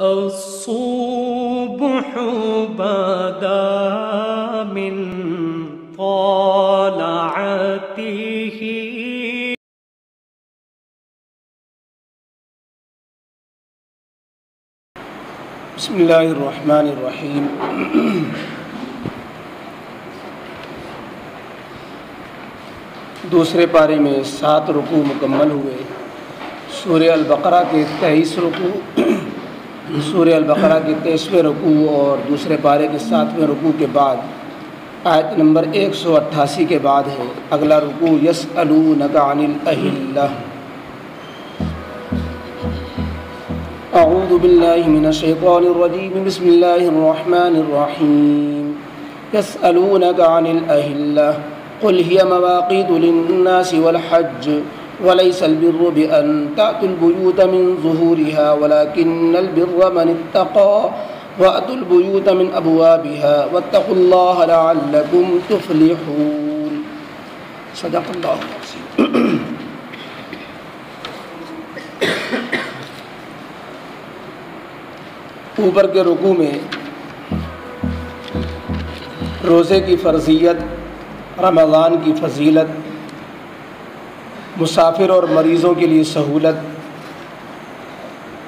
الصبح بدا من طلعته بسم اللہ الرحمن الرحیم۔ دوسرے پارے میں 7 رکوع مکمل ہوئے۔ سورہ البقرہ کے 23 رکوع، سورہ البقرہ کے 23ویں رکوع اور دوسرے پارے کے 7ویں رکوع کے بعد آیت نمبر 188 کے بعد ہے اگلا رکوع یسألونک عن الأہلہ۔ اعوذ باللہ من الشیطان الرجیم، بسم اللہ الرحمن الرحیم۔ یسألونک عن الأہلہ قل هي مواقیت للناس والحج وليس البر بأن تأتوا البيوت من ظهورها ولكن البر من اتقى وأتوا البيوت من أبوابها واتقوا الله لعلكم تفلحون۔ صدق اللہ العظیم۔ اوپر کے رکوع میں روزے کی فرضیت، رمضان کی فضیلت، مسافر اور مریضوں کے لیے سہولت،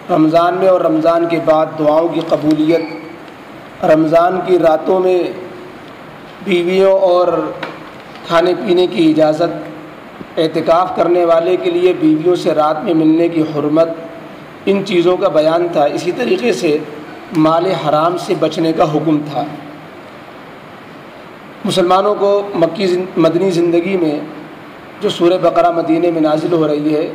رمضان میں اور رمضان کے بعد دعاؤں کی قبولیت، رمضان کی راتوں میں بیویوں اور کھانے پینے کی اجازت، اعتکاف کرنے والے کے لیے بیویوں سے رات میں ملنے کی حرمت، ان چیزوں کا بیان تھا۔ اسی طریقے سے مال حرام سے بچنے کا حکم تھا۔ مسلمانوں کو مدنی زندگی میں جو سورہ بقرہ مدینے میں نازل ہو رہی ہے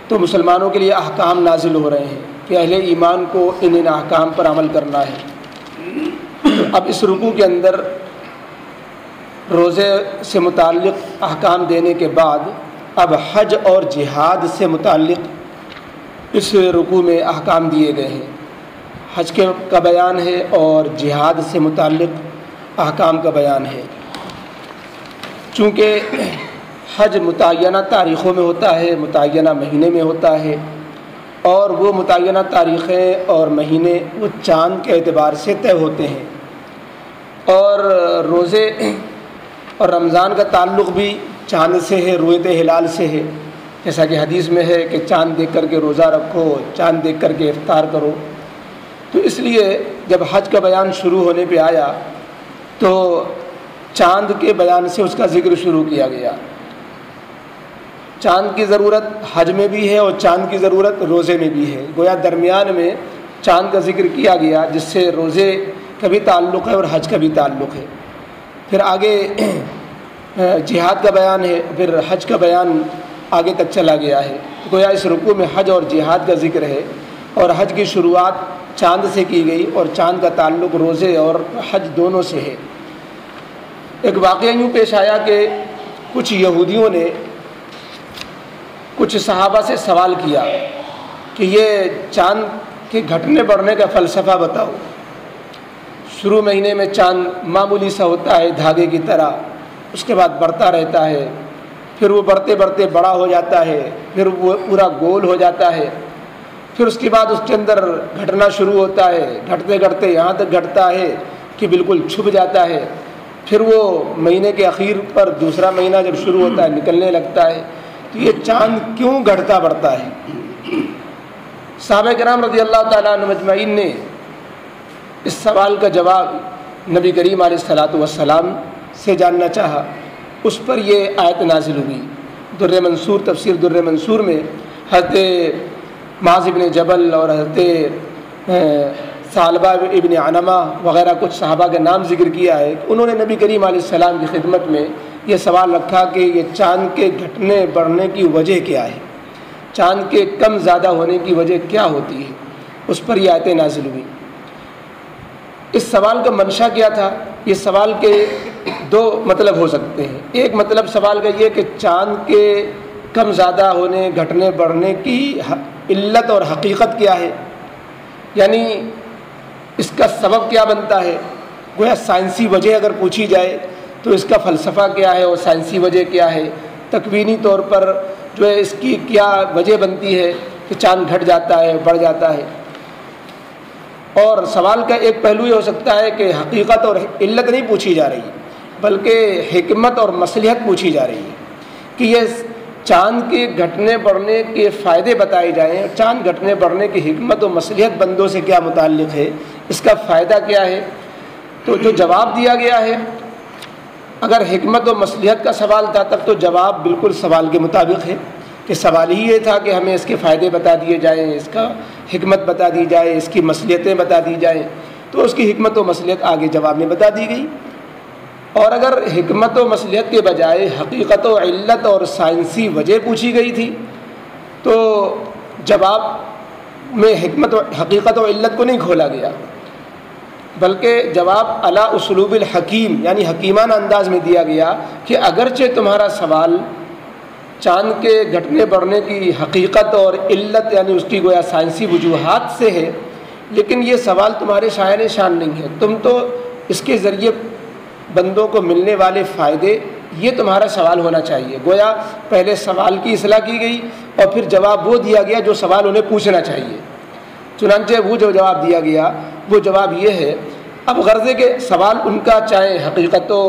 تو مسلمانوں کے لیے احکام نازل ہو رہے ہیں کہ اہل ایمان کو ان احکام پر عمل کرنا ہے۔ اب اس رکوع کے اندر روزے سے متعلق احکام دینے کے بعد اب حج اور جہاد سے متعلق اس رکوع میں احکام دیے گئے ہیں۔ حج کا بیان ہے اور جہاد سے متعلق احکام کا بیان ہے۔ چونکہ حج متعینہ تاریخوں میں ہوتا ہے، متعینہ مہینے میں ہوتا ہے، اور وہ متعینہ تاریخیں اور مہینے وہ چاند کے اعتبار سے طے ہوتے ہیں، اور روزے اور رمضان کا تعلق بھی چاند سے ہے، رؤیت ہلال سے ہے، جیسا کہ حدیث میں ہے کہ چاند دیکھ کر کے روزہ رکھو، چاند دیکھ کر کے افطار کرو۔ تو اس لیے جب حج کا بیان شروع ہونے پہ آیا تو چاند کے بیان سے اس کا ذکر شروع کیا گیا۔ چاند کی ضرورت حج میں بھی ہے اور چاند کی ضرورت روزے میں بھی ہے، گویا درمیان میں چاند کا ذکر کیا گیا جس سے روزے کا بھی تعلق ہے اور حج کا بھی تعلق ہے۔ پھر آگے جہاد کا بیان ہے، پھر حج کا بیان آگے تک چلا گیا ہے، گویا اس رکوع میں حج اور جہاد کا ذکر ہے، اور حج کی شروعات چاند سے کی گئی اور چاند کا تعلق روزے اور حج دونوں سے ہے۔ ایک واقعہ یوں پیش آیا کہ کچھ یہودیوں نے کچھ صحابہ سے سوال کیا کہ یہ چاند کے گھٹنے بڑھنے کا فلسفہ بتاؤ۔ شروع مہینے میں چاند معمولی سا ہوتا ہے دھاگے کی طرح، اس کے بعد بڑھتا رہتا ہے، پھر وہ بڑھتے بڑھتے بڑا ہو جاتا ہے، پھر وہ پورا گول ہو جاتا ہے، پھر اس کے بعد اس کے اندر گھٹنا شروع ہوتا ہے، گھٹتے گھٹتے یہاں تک گھٹتا ہے کہ بالکل چھپ جاتا ہے، پھر وہ مہینے کے اخیر پر دوسرا مہینہ جب شروع ہوتا ہے نکلنے لگتا ہے۔ تو یہ چاند کیوں گھٹتا بڑھتا ہے؟ صحابہ کرام رضی اللہ تعالیٰ عنہ مجمعین نے اس سوال کا جواب نبی کریم علیہ الصلاۃ والسلام سے جاننا چاہا۔ اس پر یہ آیت نازل ہوئی۔ در منصور، تفسیر در منصور میں حضرت معاذ ابن جبل اور حضرت ثعلبہ ابن عنمہ وغیرہ کچھ صحابہ کا نام ذکر کیا ہے۔ انہوں نے نبی کریم علیہ السلام کی خدمت میں یہ سوال رکھا کہ یہ چاند کے گھٹنے بڑھنے کی وجہ کیا ہے، چاند کے کم زیادہ ہونے کی وجہ کیا ہوتی ہے؟ اس پر یہ آیتیں نازل ہوئی۔ اس سوال کا منشا کیا تھا؟ یہ سوال کے 2 مطلب ہو سکتے ہیں۔ ایک مطلب سوال کا یہ کہ چاند کے کم زیادہ ہونے، گھٹنے بڑھنے کی علت اور حقیقت کیا ہے، یعنی اس کا سبب کیا بنتا ہے۔ گویا سائنسی وجہ اگر پوچھی جائے تو اس کا فلسفہ کیا ہے اور سائنسی وجہ کیا ہے، تکوینی طور پر جو ہے اس کی کیا وجہ بنتی ہے کہ چاند گھٹ جاتا ہے، بڑھ جاتا ہے۔ اور سوال کا ایک پہلو یہ ہو سکتا ہے کہ حقیقت اور علت نہیں پوچھی جا رہی بلکہ حکمت اور مصلحت پوچھی جا رہی ہے کہ یہ چاند کے گھٹنے بڑھنے کے فائدے بتائے جائیں، چاند گھٹنے بڑھنے کی حکمت و مصلحت بندوں سے کیا متعلق ہے، اس کا فائدہ کیا ہے۔ تو جو جواب دیا گیا ہے، اگر حکمت و مصلحت کا سوال تھا تب تو جواب بالکل سوال کے مطابق ہے کہ سوال ہی یہ تھا کہ ہمیں اس کے فائدے بتا دیے جائیں، اس کا حکمت بتا دی جائے، اس کی مصلحتیں بتا دی جائیں، تو اس کی حکمت و مصلحت آگے جواب میں بتا دی گئی۔ اور اگر حکمت و مصلحت کے بجائے حقیقت و علت اور سائنسی وجہ پوچھی گئی تھی تو جواب میں حقیقت و علت کو نہیں کھولا گیا، بلکہ جواب علی اسلوب الحکیم یعنی حکیمانہ انداز میں دیا گیا کہ اگرچہ تمہارا سوال چاند کے گھٹنے بڑھنے کی حقیقت اور علت یعنی اس کی گویا سائنسی وجوہات سے ہے، لیکن یہ سوال تمہارے شائن شان نہیں ہے، تم تو اس کے ذریعے بندوں کو ملنے والے فائدے، یہ تمہارا سوال ہونا چاہیے۔ گویا پہلے سوال کی اصلاح کی گئی اور پھر جواب وہ دیا گیا جو سوال انہیں پوچھنا چاہیے۔ چنانچہ وہ جو جواب دیا گیا وہ جواب یہ ہے، اب غرضے کے سوال ان کا چاہے حقیقت و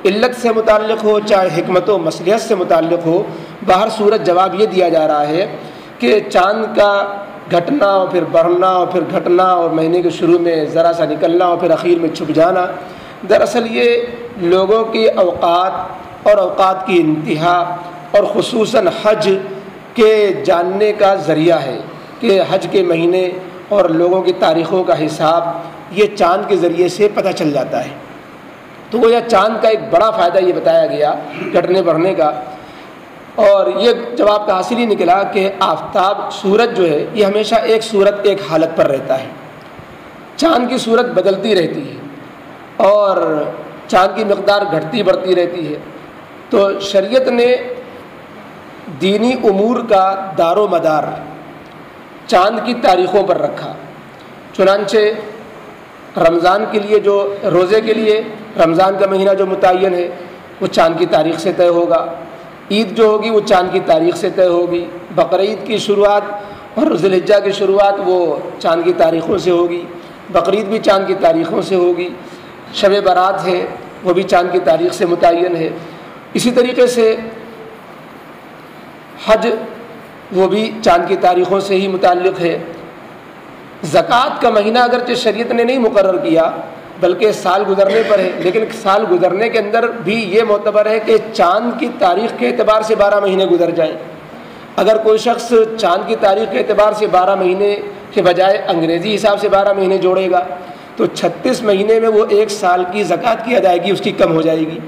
علت سے متعلق ہو چاہے حکمت و مصلحت سے متعلق ہو، باہر صورت جواب یہ دیا جا رہا ہے کہ چاند کا گھٹنا اور پھر بڑھنا اور پھر گھٹنا اور مہینے کے شروع میں ذرا سا نکلنا اور پھر اخیر میں چھپ جانا، دراصل یہ لوگوں کی اوقات اور اوقات کی انتہا اور خصوصاً حج کے جاننے کا ذریعہ ہے کہ حج کے مہینے اور لوگوں کی تاریخوں کا حساب یہ چاند کے ذریعے سے پتہ چل جاتا ہے۔ تو وہ یہ چاند کا ایک بڑا فائدہ یہ بتایا گیا گھٹنے بڑھنے کا، اور یہ جواب کا حاصل ہی نکلا کہ آفتاب سورج جو ہے یہ ہمیشہ ایک صورت ایک حالت پر رہتا ہے، چاند کی صورت بدلتی رہتی ہے اور چاند کی مقدار گھٹتی بڑھتی رہتی ہے۔ تو شریعت نے دینی امور کا دار و مدار چاند کی تاریخوں پر رکھا، چنانچہ رمضان کے لیے جو روزے کے لیے رمضان کا مہینہ جو متعین ہے وہ چاند کی تاریخ سے طے ہوگا، عید جو ہوگی وہ چاند کی تاریخ سے طے ہوگی، بقرعید کی شروعات اور ذی الحجہ کی شروعات وہ چاند کی تاریخوں سے ہوگی، بقرعید بھی چاند کی تاریخوں سے ہوگی، شب برات ہے وہ بھی چاند کی تاریخ سے متعین ہے۔ اسی طریقے سے حج وہ بھی چاند کی تاریخوں سے ہی متعلق ہے۔ زکوٰۃ کا مہینہ اگرچہ شریعت نے نہیں مقرر کیا بلکہ سال گزرنے پر ہے، لیکن سال گزرنے کے اندر بھی یہ معتبر ہے کہ چاند کی تاریخ کے اعتبار سے 12 مہینے گزر جائیں۔ اگر کوئی شخص چاند کی تاریخ کے اعتبار سے 12 مہینے کے بجائے انگریزی حساب سے 12 مہینے جوڑے گا تو 36 مہینے میں وہ 1 سال کی زکوٰۃ کی ادائیگی اس کی کم ہو جائے گی۔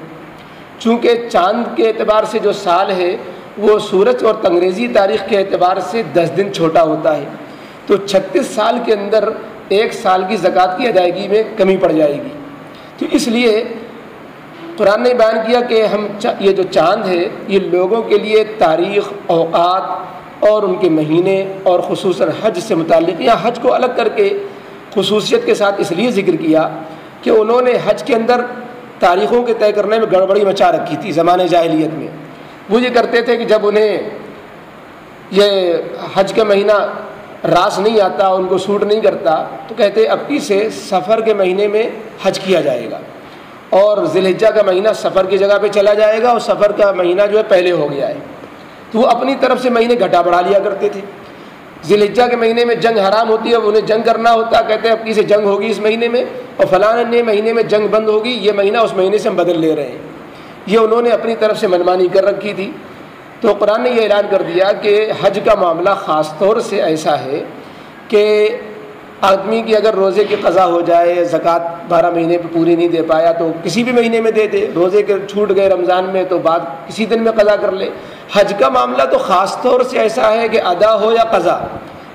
چونکہ چاند کے اعتبار سے جو سال ہے وہ سورج اور انگریزی تاریخ کے اعتبار سے 10 دن چھوٹا ہوتا ہے، تو 36 سال کے اندر 1 سال کی زکوٰۃ کی ادائیگی میں کمی پڑ جائے گی۔ تو اس لیے قرآن نے بیان کیا کہ یہ جو چاند ہے یہ لوگوں کے لیے تاریخ، اوقات اور ان کے مہینے اور خصوصاً حج سے متعلق، یا حج کو الگ کر کے خصوصیت کے ساتھ اس لیے ذکر کیا کہ انہوں نے حج کے اندر تاریخوں کے طے کرنے میں گڑبڑی مچا رکھی تھی زمانے جاہلیت میں۔ وہ یہ کرتے تھے کہ جب انہیں یہ حج کا مہینہ راس نہیں آتا، ان کو سوٹ نہیں کرتا، تو کہتے اب کی سے سفر کے مہینے میں حج کیا جائے گا، اور ذی الحجہ کا مہینہ سفر کی جگہ پہ چلا جائے گا اور سفر کا مہینہ جو ہے پہلے ہو گیا ہے۔ تو وہ اپنی طرف سے مہینے گھٹا بڑھا لیا کرتے تھے۔ ذی الحجہ کے مہینے میں جنگ حرام ہوتی ہے، انہیں جنگ کرنا ہوتا، کہتے ہیں اب کی سے جنگ ہوگی اس مہینے میں، اور فلاں مہینے میں جنگ بند ہوگی، یہ مہینہ اس مہینے سے ہم بدل لے رہے ہیں۔ یہ انہوں نے اپنی طرف سے منمانی کر رکھی تھی۔ تو قرآن نے یہ اعلان کر دیا کہ حج کا معاملہ خاص طور سے ایسا ہے کہ آدمی کی اگر روزے کی قضا ہو جائے، زکوٰۃ 12 مہینے پہ پوری نہیں دے پایا تو کسی بھی مہینے میں دے دے، روزے کے چھوٹ گئے رمضان میں تو بعد کسی دن میں قضا کر لے۔ حج کا معاملہ تو خاص طور سے ایسا ہے کہ ادا ہو یا قضا،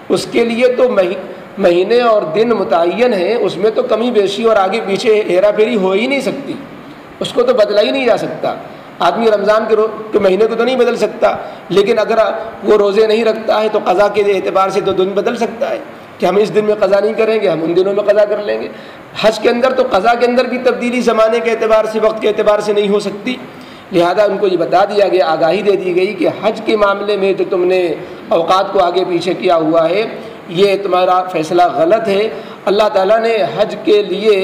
اس کے لیے تو مہینے اور دن متعین ہیں، اس میں تو کمی بیشی اور آگے پیچھے ہیرا پھیری ہو ہی نہیں سکتی، اس کو تو بدلا ہی نہیں جا سکتا۔ آدمی رمضان کے مہینے کو تو نہیں بدل سکتا، لیکن اگر وہ روزے نہیں رکھتا ہے تو قضا کے اعتبار سے تو دن بدل سکتا ہے کہ ہم اس دن میں قضا نہیں کریں گے، ہم ان دنوں میں قضا کر لیں گے۔ حج کے اندر تو قضا کے اندر بھی تبدیلی زمانے کے اعتبار سے، وقت کے اعتبار سے نہیں ہو سکتی، لہذا ان کو یہ بتا دیا گیا، آگاہی دے دی گئی کہ حج کے معاملے میں جو تم نے اوقات کو آگے پیچھے کیا ہوا ہے یہ تمہارا فیصلہ غلط ہے۔ اللہ تعالیٰ نے حج کے لیے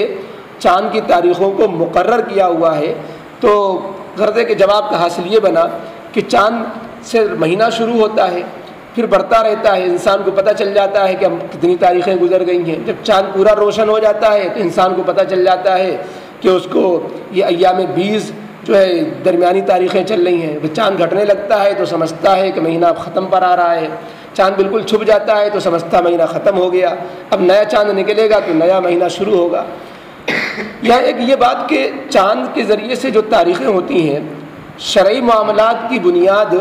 چاند کی تاریخوں کو مقرر کیا ہوا ہے۔ تو غرض کے جواب کا حاصل یہ بنا کہ چاند سے مہینہ شروع ہوتا ہے، پھر بڑھتا رہتا ہے، انسان کو پتہ چل جاتا ہے کہ ہم کتنی تاریخیں گزر گئی ہیں۔ جب چاند پورا روشن ہو جاتا ہے تو انسان کو پتہ چل جاتا ہے کہ اس کو یہ ایام 20 جو ہے درمیانی تاریخیں چل رہی ہیں۔ جب چاند گھٹنے لگتا ہے تو سمجھتا ہے کہ مہینہ ختم پر آ رہا ہے، چاند بالکل چھپ جاتا ہے تو سمجھتا مہینہ ختم ہو گیا، اب نیا چاند نکلے گا تو نیا مہینہ شروع ہوگا۔ یا ایک یہ بات کہ چاند کے ذریعے سے جو تاریخیں ہوتی ہیں، شرعی معاملات کی بنیاد،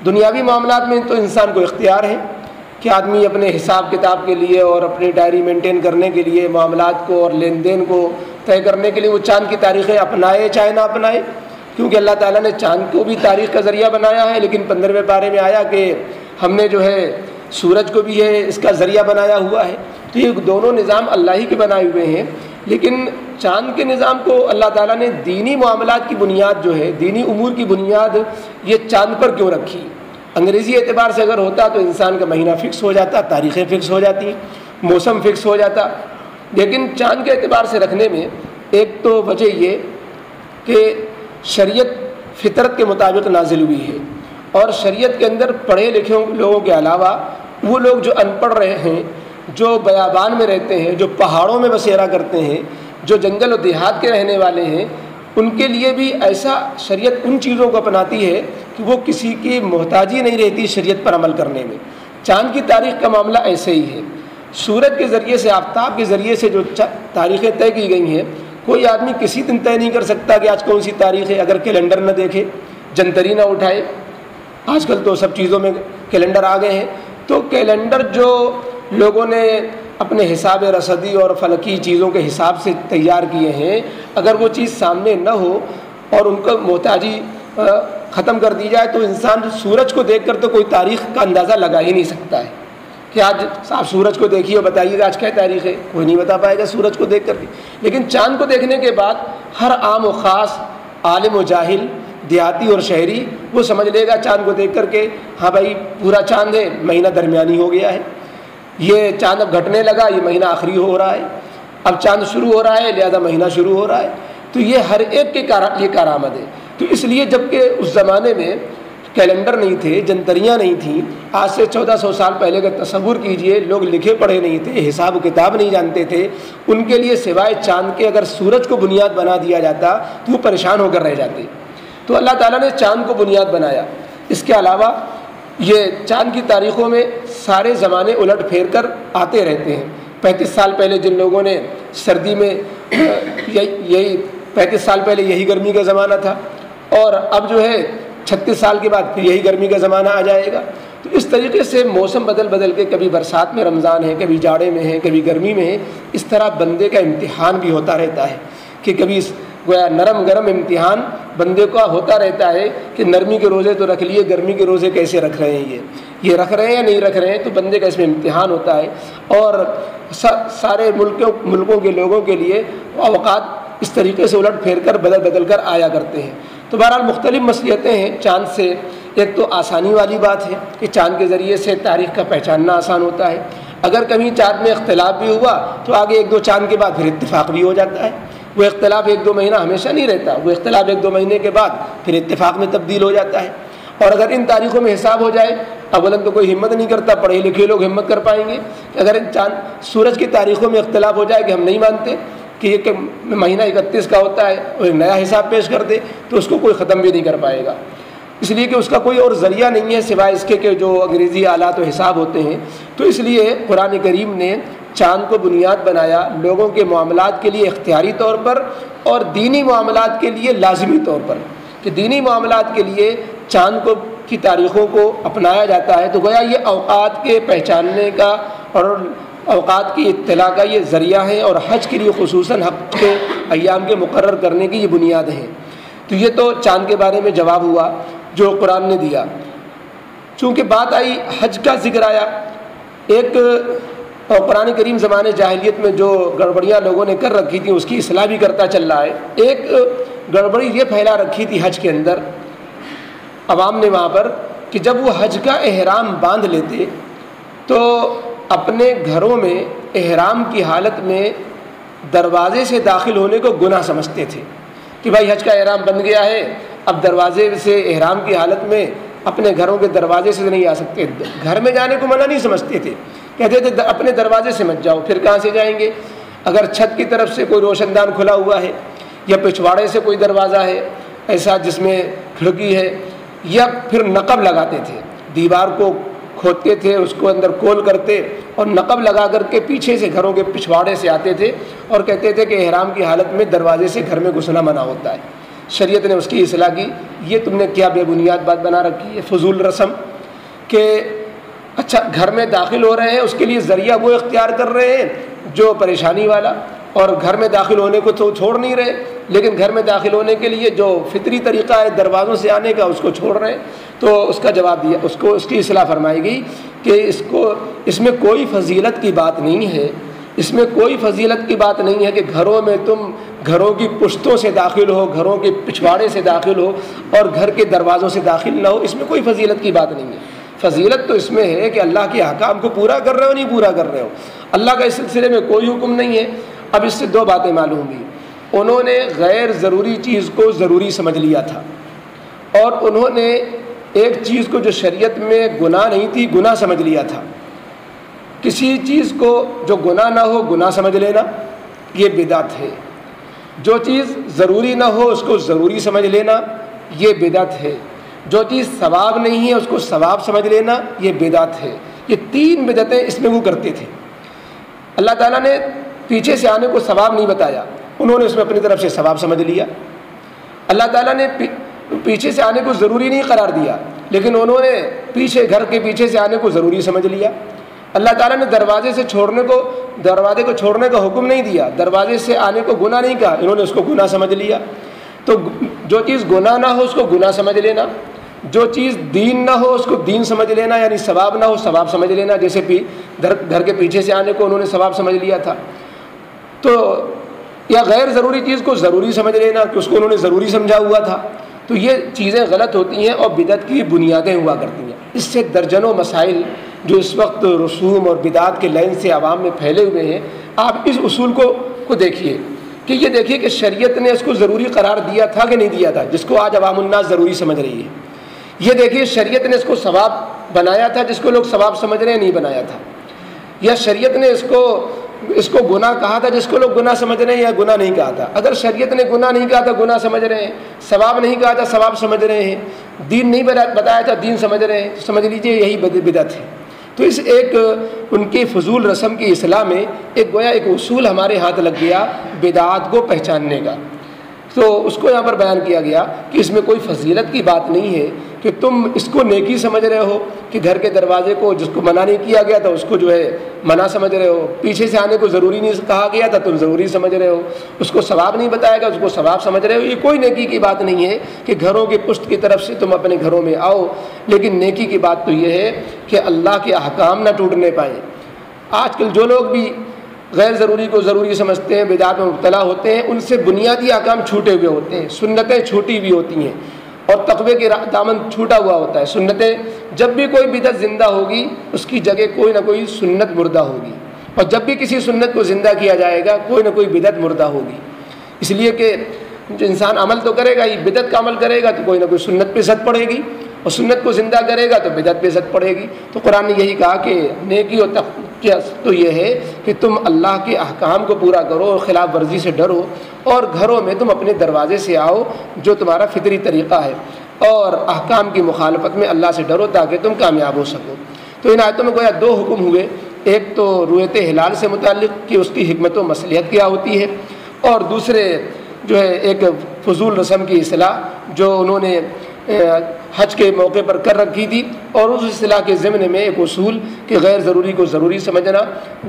دنیاوی معاملات میں تو انسان کو اختیار ہے کہ آدمی اپنے حساب کتاب کے لیے اور اپنی ڈائری مینٹین کرنے کے لیے، معاملات کو اور لین دین کو طے کرنے کے لیے وہ چاند کی تاریخیں اپنائے چاہے نہ اپنائے، کیونکہ اللہ تعالیٰ نے چاند کو بھی تاریخ کا ذریعہ بنایا ہے۔ لیکن 15ویں پارے میں آیا کہ ہم نے جو ہے سورج کو بھی ہے اس کا ذریعہ بنایا ہوا ہے۔ تو یہ دونوں نظام اللہ ہی کے بنائے ہوئے ہیں، لیکن چاند کے نظام کو اللہ تعالیٰ نے دینی معاملات کی بنیاد جو ہے، دینی امور کی بنیاد یہ چاند پر کیوں رکھی؟ انگریزی اعتبار سے اگر ہوتا تو انسان کا مہینہ فکس ہو جاتا، تاریخیں فکس ہو جاتی، موسم فکس ہو جاتا، لیکن چاند کے اعتبار سے رکھنے میں ایک تو وجہ یہ کہ شریعت فطرت کے مطابق نازل ہوئی ہے، اور شریعت کے اندر پڑھے لکھے لوگوں کے علاوہ وہ لوگ جو ان پڑھ رہے ہیں، جو بیابان میں رہتے ہیں، جو پہاڑوں میں بسیرا کرتے ہیں، جو جنگل و دیہات کے رہنے والے ہیں، ان کے لیے بھی ایسا شریعت ان چیزوں کو اپناتی ہے کہ وہ کسی کی محتاجی نہیں رہتی شریعت پر عمل کرنے میں۔ چاند کی تاریخ کا معاملہ ایسے ہی ہے، سورج کے ذریعے سے، آفتاب کے ذریعے سے جو تاریخیں طے کی گئی ہیں، کوئی آدمی کسی دن طے نہیں کر سکتا کہ آج کون سی تاریخ ہے اگر کیلنڈر نہ دیکھے، جنتری نہ اٹھائے۔ آج کل تو سب چیزوں میں کیلنڈر آ گئے ہیں، تو کیلنڈر جو لوگوں نے اپنے حساب رصدی اور فلکی چیزوں کے حساب سے تیار کیے ہیں، اگر وہ چیز سامنے نہ ہو اور ان کو محتاجی ختم کر دی جائے تو انسان سورج کو دیکھ کر تو کوئی تاریخ کا اندازہ لگا ہی نہیں سکتا ہے کہ آج آپ سورج کو دیکھیے اور بتائیے گا آج کیا تاریخ ہے، کوئی نہیں بتا پائے گا سورج کو دیکھ کر کے۔ لیکن چاند کو دیکھنے کے بعد ہر عام و خاص، عالم و جاہل، دیہاتی اور شہری، وہ سمجھ لے گا چاند کو دیکھ کر کے ہاں بھائی پورا چاند ہے، مہینہ درمیانی ہو گیا ہے، یہ چاند اب گھٹنے لگا، یہ مہینہ آخری ہو رہا ہے، اب چاند شروع ہو رہا ہے لہذا مہینہ شروع ہو رہا ہے۔ تو یہ ہر ایک کے یہ کارآمد ہے۔ تو اس لیے جب کہ اس زمانے میں کیلنڈر نہیں تھے، جنتریاں نہیں تھیں، آج سے 1400 سال پہلے کا تصور کیجئے، لوگ لکھے پڑھے نہیں تھے، حساب و کتاب نہیں جانتے تھے، ان کے لیے سوائے چاند کے اگر سورج کو بنیاد بنا دیا جاتا تو وہ پریشان ہو کر رہ جاتے۔ تو اللہ تعالیٰ نے چاند کو بنیاد بنایا۔ اس کے علاوہ یہ چاند کی تاریخوں میں سارے زمانے الٹ پھیر کر آتے رہتے ہیں۔ 35 سال پہلے جن لوگوں نے سردی میں یہی 35 سال پہلے یہی گرمی کا زمانہ تھا، اور اب جو ہے 36 سال کے بعد پھر یہی گرمی کا زمانہ آ جائے گا۔ تو اس طریقے سے موسم بدل بدل کے کبھی برسات میں رمضان ہے، کبھی جاڑے میں ہے، کبھی گرمی میں ہے، اس طرح بندے کا امتحان بھی ہوتا رہتا ہے کہ کبھی گویا نرم گرم امتحان بندے کا ہوتا رہتا ہے کہ نرمی کے روزے تو رکھ لیے، گرمی کے روزے کیسے رکھ رہے ہیں، یہ رکھ رہے ہیں یا نہیں رکھ رہے ہیں، تو بندے کا اس میں امتحان ہوتا ہے۔ اور سارے ملکوں کے لوگوں کے لیے اوقات اس طریقے سے الٹ پھیر کر بدل بدل کر آیا کرتے ہیں۔ تو بہرحال مختلف مصلحتیں ہیں چاند سے۔ ایک تو آسانی والی بات ہے کہ چاند کے ذریعے سے تاریخ کا پہچاننا آسان ہوتا ہے، اگر کبھی چاند میں اختلاف بھی ہوا تو آگے 1-2 چاند کے بعد پھر اتفاق بھی ہو جاتا ہے۔ وہ اختلاف 1-2 مہینہ ہمیشہ نہیں رہتا، وہ اختلاف 1-2 مہینے کے بعد پھر اتفاق میں تبدیل ہو جاتا ہے۔ اور اگر ان تاریخوں میں حساب ہو جائے، اولاً تو کوئی ہمت نہیں کرتا، پڑھے لکھے لوگ ہمت کر پائیں گے کہ اگر چاند سورج کی تاریخوں میں اختلاف ہو جائے کہ ہم نہیں مانتے کہ یہ مہینہ 31 کا ہوتا ہے اور ایک نیا حساب پیش کر دے، تو اس کو کوئی ختم بھی نہیں کر پائے گا، اس لیے کہ اس کا کوئی اور ذریعہ نہیں ہے سوائے اس کے کہ جو انگریزی آلات و حساب ہوتے ہیں۔ تو اس لیے قرآن کریم نے چاند کو بنیاد بنایا لوگوں کے معاملات کے لیے اختیاری طور پر، اور دینی معاملات کے لیے لازمی طور پر، کہ دینی معاملات کے لیے چاند کی تاریخوں کو اپنایا جاتا ہے۔ تو گویا یہ اوقات کے پہچاننے کا اور اوقات کی اطلاع کا یہ ذریعہ ہے، اور حج کے لیے خصوصاً حج کے ایام کے مقرر کرنے کی یہ بنیاد ہے۔ تو یہ تو چاند کے بارے میں جواب ہوا جو قرآن نے دیا۔ چونکہ بات آئی حج کا ذکر آیا، ایک اور قرآن کریم زمانے جاہلیت میں جو گڑبڑیاں لوگوں نے کر رکھی تھیں اس کی اصلاح بھی کرتا چل رہا ہے۔ ایک گڑبڑی یہ پھیلا رکھی تھی حج کے اندر عوام نے وہاں پر، کہ جب وہ حج کا احرام باندھ لیتے تو اپنے گھروں میں احرام کی حالت میں دروازے سے داخل ہونے کو گناہ سمجھتے تھے کہ بھائی حج کا احرام بن گیا ہے، اب دروازے سے احرام کی حالت میں اپنے گھروں کے دروازے سے نہیں آ سکتے، گھر میں جانے کو منع نہیں سمجھتے تھے، کہتے تھے اپنے دروازے سے مت جاؤ، پھر کہاں سے جائیں گے؟ اگر چھت کی طرف سے کوئی روشن دان کھلا ہوا ہے یا پچھواڑے سے کوئی دروازہ ہے ایسا جس میں کھڑکی ہے، یا پھر نقب لگاتے تھے، دیوار کو کھودتے تھے، اس کو اندر کول کرتے اور نقب لگا کر کے پیچھے سے گھروں کے پچھواڑے سے آتے تھے اور کہتے تھے کہ احرام کی حالت میں دروازے سے گھر میں گھسنا منع ہوتا ہے۔ شریعت نے اس کی اصلاح کی، یہ تم نے کیا بے بنیاد بات بنا رکھی ہے، فضول رسم، کہ اچھا گھر میں داخل ہو رہے ہیں اس کے لیے ذریعہ وہ اختیار کر رہے ہیں جو پریشانی والا، اور گھر میں داخل ہونے کو تو چھوڑ نہیں رہے، لیکن گھر میں داخل ہونے کے لیے جو فطری طریقہ ہے دروازوں سے آنے کا اس کو چھوڑ رہے ہیں۔ تو اس کا جواب دیا، اس کی اصلاح فرمائی گئی کہ اس میں کوئی فضیلت کی بات نہیں ہے، اس میں کوئی فضیلت کی بات نہیں ہے کہ گھروں میں تم گھروں کی پشتوں سے داخل ہو، گھروں کے پچھواڑے سے داخل ہو اور گھر کے دروازوں سے داخل نہ ہو، اس میں کوئی فضیلت کی بات نہیں ہے۔ فضیلت تو اس میں ہے کہ اللہ کے احکام کو پورا کر رہے ہو نہیں پورا کر رہے ہو، اللہ کا اس سلسلے میں کوئی حکم نہیں ہے۔ اب اس سے دو باتیں معلوم ہوئی، انہوں نے غیر ضروری چیز کو ضروری سمجھ لیا تھا، اور انہوں نے ایک چیز کو جو شریعت میں گناہ نہیں تھی گناہ سمجھ لیا تھا۔ کسی چیز کو جو گناہ نہ ہو گناہ سمجھ لینا یہ بدعت ہے، جو چیز ضروری نہ ہو اس کو ضروری سمجھ لینا یہ بدعت ہے، جو چیز ثواب نہیں ہے اس کو ثواب سمجھ لینا یہ بدعت ہے۔ یہ تین بدعتیں اس میں وہ کرتے تھے۔ اللہ تعالیٰ نے پیچھے سے آنے کو ثواب نہیں بتایا، انہوں نے اس میں اپنی طرف سے ثواب سمجھ لیا۔ اللہ تعالیٰ نے پیچھے سے آنے کو ضروری نہیں قرار دیا، لیکن انہوں نے گھر کے پیچھے سے آنے کو ضروری سمجھ لیا۔ اللہ تعالیٰ نے دروازے کو چھوڑنے کا حکم نہیں دیا، دروازے سے آنے کو گناہ نہیں کہا، انہوں نے اس کو گناہ سمجھ لیا۔ تو جو چیز گناہ نہ ہو اس کو گناہ سمجھ لینا، جو چیز دین نہ ہو اس کو دین سمجھ لینا، یعنی ثواب نہ ہو ثواب سمجھ لینا، جیسے گھر کے پیچھے سے آنے کو انہوں نے ثواب سمجھ لیا تھا۔ تو یا غیر ضروری چیز کو ضروری سمجھ لینا کہ اس کو انہوں نے ضروری سمجھا ہوا تھا۔ تو یہ چیزیں غلط ہوتی ہیں اور بدعت کی بنیادیں ہوا کرتی ہیں۔ اس سے درجنوں مسائل جو اس وقت رسوم اور بدعت کے لائن سے عوام میں پھیلے ہوئے ہیں، آپ اس اصول کو دیکھیے کہ یہ دیکھیے کہ شریعت نے اس کو ضروری قرار دیا تھا کہ نہیں دیا تھا، جس کو آج عوام الناس ضروری سمجھ رہی ہے۔ یہ دیکھیے شریعت نے اس کو ثواب بنایا تھا جس کو لوگ ثواب سمجھ رہے ہیں نہیں بنایا تھا، یا شریعت نے اس کو گناہ کہا تھا جس کو لوگ گناہ سمجھ رہے ہیں یا گناہ نہیں کہا تھا۔ اگر شریعت نے گناہ نہیں کہا تھا گناہ سمجھ رہے ہیں، ثواب نہیں کہا تھا ثواب سمجھ رہے ہیں، دین نہیں بتایا تھا دین سمجھ رہے ہیں، سمجھ لیجئے یہی بدعت ہے۔ تو اس ان کی فضول رسم کی اصلاح میں گویا ایک اصول ہمارے ہاتھ لگ گیا بدعات کو پہچاننے کا۔ تو اس کو یہاں پر بیان کیا گیا کہ اس میں کوئی فضیلت کی بات نہیں ہے کہ تم اس کو نیکی سمجھ رہے ہو کہ گھر کے دروازے کو جس کو منع نہیں کیا گیا تھا اس کو جو ہے منع سمجھ رہے ہو، پیچھے سے آنے کو ضروری نہیں کہا گیا تھا تم ضروری سمجھ رہے ہو، اس کو ثواب نہیں بتایا گیا اس کو ثواب سمجھ رہے ہو۔ یہ کوئی نیکی کی بات نہیں ہے کہ گھروں کی پشت کی طرف سے تم اپنے گھروں میں آؤ، لیکن نیکی کی بات تو یہ ہے کہ اللہ کے احکام نہ ٹوٹنے پائیں۔ آج کل جو لوگ بھی غیر ضروری کو ضروری سمجھتے ہیں، بدعات میں مبتلا ہوتے ہیں، ان سے بنیادی احکام چھوٹے ہوئے ہوتے ہیں، سنتیں چھوٹی ہوئی ہوتی ہیں اور تقوی کے دامن چھوٹا ہوا ہوتا ہے۔ سنتیں جب بھی کوئی بدعت زندہ ہوگی اس کی جگہ کوئی نہ کوئی سنت مردہ ہوگی، اور جب بھی کسی سنت کو زندہ کیا جائے گا کوئی نہ کوئی بدعت مردہ ہوگی۔ اس لیے کہ جو انسان عمل تو کرے گا، یہ بدعت کا عمل کرے گا تو کوئی نہ کوئی سنت پہ زد پڑے گی، اور سنت کو زندہ کرے گا تو بدعت پہ زد پڑے گی۔ تو قرآن نے یہی کہا کہ نیکی اور تو یہ ہے کہ تم اللہ کے احکام کو پورا کرو اور خلاف ورزی سے ڈرو، اور گھروں میں تم اپنے دروازے سے آؤ جو تمہارا فطری طریقہ ہے، اور احکام کی مخالفت میں اللہ سے ڈرو تاکہ تم کامیاب ہو سکو۔ تو ان آیتوں میں گویا دو حکم ہوئے، ایک تو رؤیت ہلال سے متعلق کہ اس کی حکمت و مصلحت کیا ہوتی ہے، اور دوسرے جو ہے ایک فضول رسم کی اصلاح جو انہوں نے حج کے موقع پر کر رکھی تھی، اور اس اصلاح کے ضمن میں ایک اصول کہ غیر ضروری کو ضروری سمجھنا،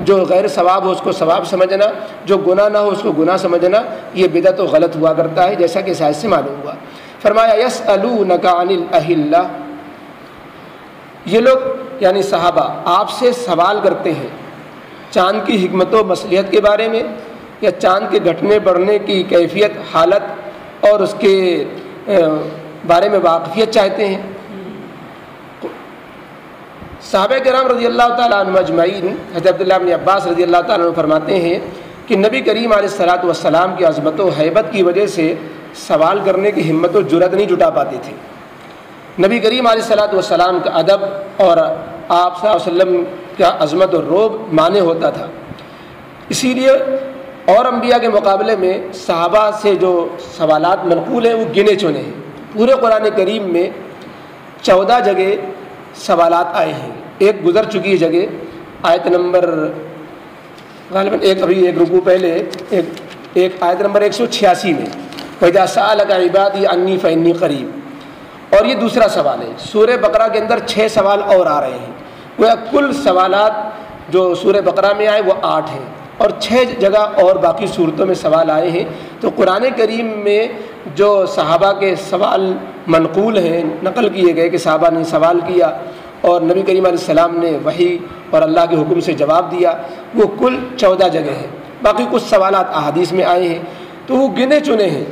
جو غیر ثواب ہو اس کو ثواب سمجھنا، جو گناہ نہ ہو اس کو گناہ سمجھنا، یہ بدعت و غلط ہوا کرتا ہے جیسا کہ اس آیت سے معلوم ہوا۔ فرمایا یسألونک عن الأہلہ، یہ لوگ یعنی صحابہ آپ سے سوال کرتے ہیں چاند کی حکمت و مصلحت کے بارے میں، یا چاند کے گھٹنے بڑھنے کی کیفیت حالت اور اس کے بارے میں واقفیت چاہتے ہیں۔ صحابہ کرام رضی اللہ تعالیٰ عنہ اجمعین، حضرت عبداللہ بن عباس رضی اللہ تعالیٰ عنہ فرماتے ہیں کہ نبی کریم علیہ الصلاۃ والسلام کی عظمت و ہیبت کی وجہ سے سوال کرنے کی ہمت و جرأت نہیں جٹا پاتے تھے۔ نبی کریم علیہ الصلاۃ والسلام کا ادب اور آپ صلی اللہ علیہ وسلم کا عظمت و رعب مانے ہوتا تھا، اسی لیے اور انبیاء کے مقابلے میں صحابہ سے جو سوالات منقول ہیں وہ گنے چنے ہیں۔ پورے قرآن کریم میں 14 جگہ سوالات آئے ہیں۔ ایک گزر چکی جگہ آیت نمبر غالباً ایک رکوع پہلے ایک آیت نمبر 186 میں وَإِذَا سَأَلَكَ عِبَادِي عَنِّي فَإِنِّي قَرِيب، اور یہ دوسرا سوال ہے۔ سورہ بقرہ کے اندر 6 سوال اور آ رہے ہیں، وہ کل سوالات جو سورہ بقرہ میں آئے وہ 8 ہیں، اور 6 جگہ اور باقی صورتوں میں سوال آئے ہیں۔ تو قرآن کریم میں جو صحابہ کے سوال منقول ہیں، نقل کیے گئے کہ صحابہ نے سوال کیا اور نبی کریم علیہ السلام نے وحی اور اللہ کے حکم سے جواب دیا، وہ کل 14 جگہ ہیں۔ باقی کچھ سوالات احادیث میں آئے ہیں، تو وہ گنے چنے ہیں۔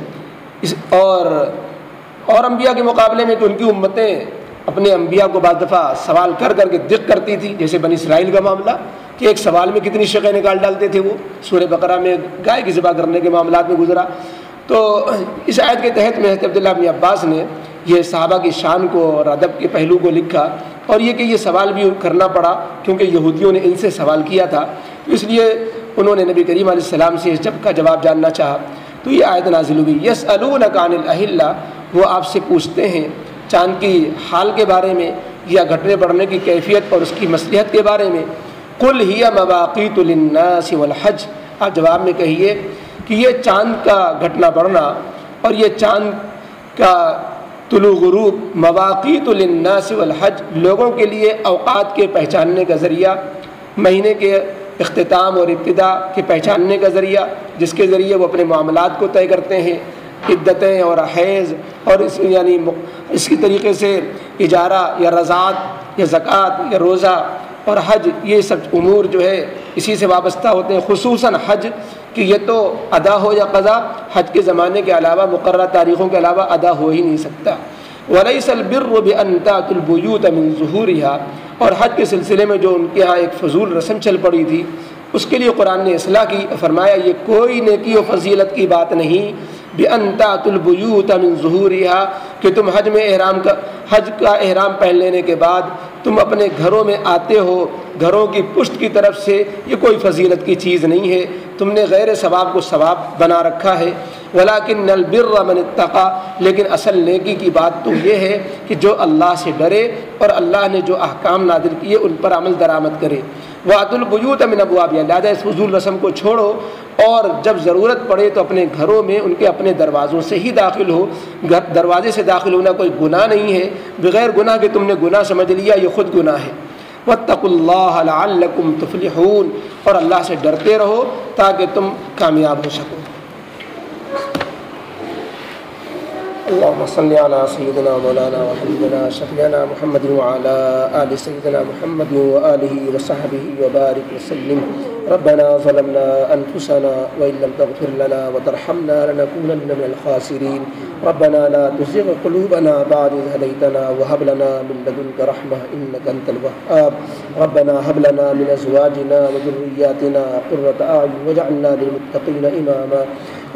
اور انبیاء کے مقابلے میں کہ ان کی امتیں اپنے انبیاء کو بعض دفعہ سوال کر کے دق کرتی تھی، جیسے بنی اسرائیل کا معاملہ کہ ایک سوال میں کتنی شقیں نکال ڈالتے تھے وہ، سورہ بقرہ میں گائے کی ذبح کرنے کے معاملات میں گزرا۔ تو اس آیت کے تحت میں حضرت عبداللہ بن عباس نے یہ صحابہ کی شان کو اور ادب کے پہلو کو لکھا، اور یہ کہ یہ سوال بھی کرنا پڑا کیونکہ یہودیوں نے ان سے سوال کیا تھا، تو اس لیے انہوں نے نبی کریم علیہ السلام سے اس کا جواب جاننا چاہا، تو یہ آیت نازل ہوئی۔ یسألونک عن الاہلہ، وہ آپ سے پوچھتے ہیں چاند کی حال کے بارے میں یا گھٹنے بڑھنے کی کیفیت اور اس کی مصلحت کے بارے میں۔ قل ہی مواقیت للناس والحج، آپ جواب میں کہیے کہ یہ چاند کا گھٹنا بڑھنا اور یہ چاند کا طلوع غروب مواقیت للناس والحج، لوگوں کے لیے اوقات کے پہچاننے کا ذریعہ، مہینے کے اختتام اور ابتدا کے پہچاننے کا ذریعہ، جس کے ذریعے وہ اپنے معاملات کو طے کرتے ہیں، عدتیں اور حیض، اور اس کی طریقے سے اجارہ یا رضاعت یا زکوٰۃ یا روزہ اور حج، یہ سب امور جو ہے اسی سے وابستہ ہوتے ہیں، خصوصاً حج کہ یہ تو ادا ہو یا قضا، حج کے زمانے کے علاوہ مقررہ تاریخوں کے علاوہ ادا ہو ہی نہیں سکتا۔ وَلَيْسَ الْبِرُّ بِأَن تَأْتُوا الْبُيُوتَ مِن ظُهُورِهَا، اور حج کے سلسلے میں جو ان کے ہاں ایک فضول رسم چل پڑی تھی، اس کے لیے قرآن نے اصلاح کی، فرمایا یہ کوئی نیکی و فضیلت کی بات نہیں، بِأَن تَأْتُوا الْبُيُوتَ مِن ظُهُورِهَا، کہ تم حج کا احرام پہن لینے کے بعد تم اپنے گھروں میں آتے ہو، گھروں کی پشت کی طرف سے، یہ کوئی فضیلت کی چیز نہیں ہے، تم نے غیر ثواب کو ثواب بنا رکھا ہے۔ وَلَكِنَّ الْبِرَّ مَنِ اتَّقَىٰ، لیکن اصل نیکی کی بات تو یہ ہے کہ جو اللہ سے ڈرے اور اللہ نے جو احکام نازل کیے ان پر عمل درآمد کرے۔ وَأْتُوا الْبُيُوتَ مِنْ أَبْوَابِهَا، لہذا اس فضول رسم کو چھوڑو اور جب ضرورت پڑے تو اپنے گھروں میں ان کے اپنے دروازوں سے ہی داخل ہو۔ دروازے سے داخل ہونا کوئی گناہ نہیں ہے، بغیر گناہ کہ تم نے گناہ سمجھ لیا، یہ خود گناہ ہے۔ وَاتَّقُوا اللَّهَ لَعَلَّكُمْ تُفْلِحُونَ، اور اللہ سے ڈرتے رہو تاکہ تم کامیاب ہو سکو۔ اللهم صل على سيدنا مولانا وحبيبنا شفيعنا محمد وعلى آل سيدنا محمد وآله وصحبه وبارك وسلم۔ ربنا ظلمنا أنفسنا وإن لم تغفر لنا وترحمنا لنكونن من الخاسرين۔ ربنا لا تزغ قلوبنا بعد إذ هديتنا وهب لنا من لدنك رحمة إنك أنت الوهاب۔ ربنا هب لنا من أزواجنا وذرياتنا قرة أعين واجعلنا للمتقين إماما۔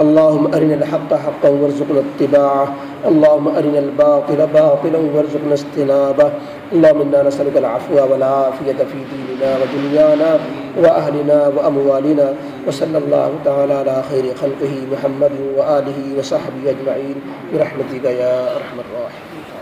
اللهم أرنا الحق حقا وارزقنا اتباعه، اللهم أرنا الباطل باطلا وارزقنا اجتنابه۔ اللهم إنا نسألك العفو والعافية في ديننا ودنيانا وأهلنا وأموالنا، وصلى الله تعالى على خير خلقه محمد وآله وصحبه أجمعين برحمتك يا أرحم الراحمين۔